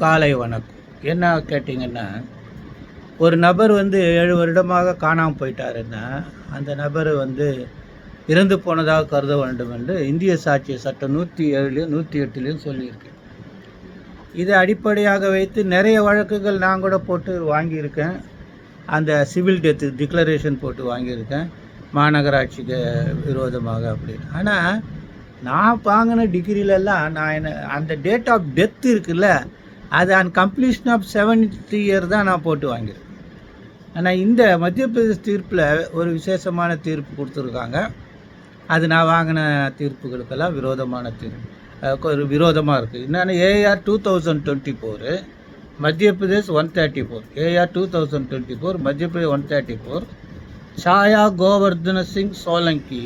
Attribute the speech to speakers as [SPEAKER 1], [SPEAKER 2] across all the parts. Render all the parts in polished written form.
[SPEAKER 1] காலை வணக்கம். என்ன கேட்டிங்கன்னா, ஒரு நபர் 7 வருடமாக காணாமல் போயிட்டாருன்னா, அந்த நபர் இறந்து போனதாக கருத வேண்டும் என்று இந்திய சாட்சிய சட்டம் 107லையும் 108லையும் சொல்லியிருக்கு. இதை அடிப்படையாக வைத்து நிறைய வழக்குகள் நான் கூட போட்டு வாங்கியிருக்கேன். அந்த சிவில் டெத்து டிக்ளரேஷன் போட்டு வாங்கியிருக்கேன், மாநகராட்சிக்கு விரோதமாக அப்படின்னு. ஆனால் நான் வாங்கின டிகிரிலெல்லாம் நான் அந்த டேட் ஆஃப் டெத் இருக்குல்ல, அது and completion of 7th year தான் நான் போட்டு வாங்கியிருக்கேன். ஆனால் இந்த மத்திய பிரதேச தீர்ப்பில் ஒரு விசேஷமான தீர்ப்பு கொடுத்துருக்காங்க. அது நான் வாங்கின தீர்ப்புகளுக்கெல்லாம் விரோதமான தீர்ப்பு, ஒரு விரோதமாக இருக்குது. என்னென்னா ஏஆர் 2024 மத்திய பிரதேஷ் 134, ஏஆர் 2024 மத்திய பிரதேஷ் 134, சாயா Govardhana Singh Solanki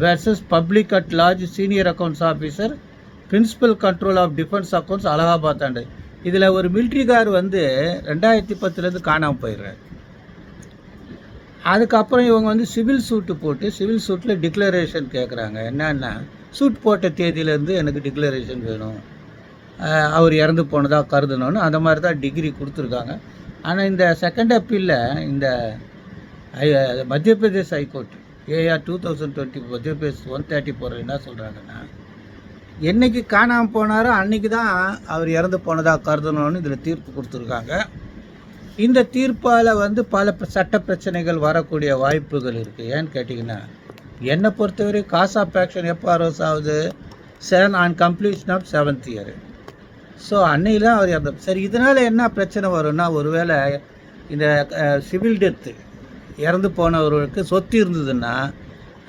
[SPEAKER 1] versus Public at Large Senior Accounts Officer, Principal Control of Defense Accounts, Allahabad ஆண்டு. இதில் ஒரு மிலிட்ரிக்கார் 2010 காணாமல் போயிடுறாரு. அதுக்கப்புறம் இவங்க சிவில் சூட்டு போட்டு சிவில் சூட்டில் டிக்ளரேஷன் கேட்குறாங்க. என்னன்னா, சூட் போட்ட தேதியிலேருந்து எனக்கு டிக்ளரேஷன் வேணும், அவர் இறந்து போனதாக கருதணும்னு அந்த மாதிரி தான் டிகிரி கொடுத்துருக்காங்க. ஆனால் இந்த செகண்ட் அப்பீலில் இந்த மத்திய பிரதேஷ் ஹைகோர்ட் ஏஆர் 2020 மத்திய பிரதேஷ் 134 என்ன சொல்கிறாங்கன்னா, என்றைக்கு காணாமல் போனாரோ அன்றைக்கி தான் அவர் இறந்து போனதாக கருதணும்னு இதில் தீர்ப்பு கொடுத்துருக்காங்க. இந்த தீர்ப்பால் பல சட்ட பிரச்சனைகள் வரக்கூடிய வாய்ப்புகள் இருக்குது. ஏன்னு கேட்டிங்கன்னா, என்னை பொறுத்தவரை காஸ் ஆஃப் ஆக்ஷன் எப்போ அரோஸ் ஆகுது, 7 on completion of 7th year. So அன்னையில் அவர் இறந்த சரி. இதனால் என்ன பிரச்சனை வரும்னா, ஒருவேளை இந்த சிவில் டெத்து இறந்து போனவர்களுக்கு சொத்து இருந்ததுன்னா,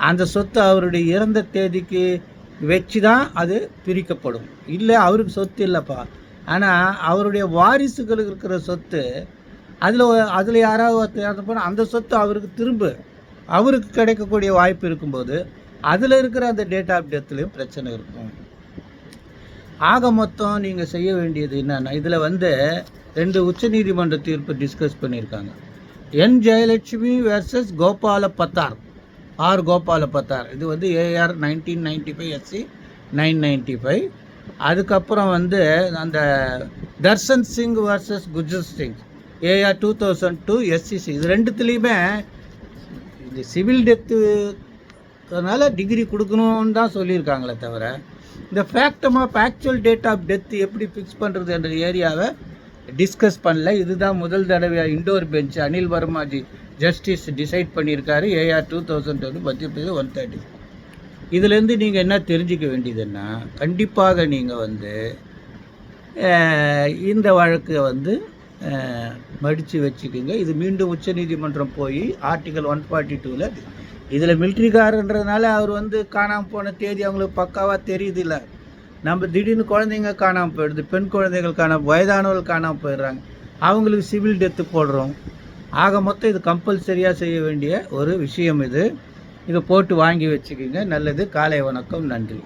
[SPEAKER 1] அந்த சொத்து அவருடைய இறந்த தேதிக்கு வச்சு தான் அது பிரிக்கப்படும். இல்லை அவருக்கு சொத்து இல்லைப்பா, ஆனால் அவருடைய வாரிசுகளுக்கு இருக்கிற சொத்து, அதில் யாராவது இறந்து போனால் அந்த சொத்து அவருக்கு கிடைக்கக்கூடிய வாய்ப்பு இருக்கும்போது அதில் இருக்கிற அந்த டேட் ஆஃப் டெத்துலேயும் பிரச்சனை இருக்கும். ஆக மொத்தம் நீங்கள் செய்ய வேண்டியது என்னென்னா, இதில் 2 உச்சநீதிமன்ற தீர்ப்பு டிஸ்கஸ் பண்ணியிருக்காங்க. N Jayalakshmi versus Gopala Pathar, R Gopala Pathar. இது ஏஆர் 1995 எஸ்சி 995. அதுக்கப்புறம் அந்த Darshan Singh versus Gujar Singh AR 2002 SCC. இது ரெண்டுத்துலேயுமே இந்த சிவில் டெத்துனால டிகிரி கொடுக்கணும்னு தான் சொல்லியிருக்காங்களே தவிர, இந்த factum of actual date of death எப்படி ஃபிக்ஸ் பண்ணுறது என்ற ஏரியாவை டிஸ்கஸ் பண்ணல. இதுதான் முதல் தடவையாக Indore bench Anil Varmaji justice decide பண்ணியிருக்காரு. ஏஆர் 2020 மத்திய பிரதேஷ் 130. இதுலேருந்து நீங்கள் என்ன தெரிஞ்சிக்க வேண்டியதுன்னா, கண்டிப்பாக நீங்கள் இந்த வழக்கை மடித்து வச்சுக்கோங்க. இது மீண்டும் உச்சநீதிமன்றம் போய் ஆர்டிகல் 142ல் இதில் மிலிட்ரிக்காரன்றதுனால அவர் காணாமல் போன தேதி அவங்களுக்கு பக்காவாக தெரியுது. இல்லை, நம்ம திடீர்னு குழந்தைங்க காணாமல் போயிடுது, பெண் குழந்தைகள் வயதானவர்கள் காணாமல் போயிடுறாங்க, அவங்களுக்கு சிவில் டெத்து போடுறோம். ஆக மொத்தம் இது கம்பல்சரியாக செய்ய வேண்டிய ஒரு விஷயம். இதை போட்டு வாங்கி வச்சுக்கோங்க. நல்லது. காலை வணக்கம். நன்றி.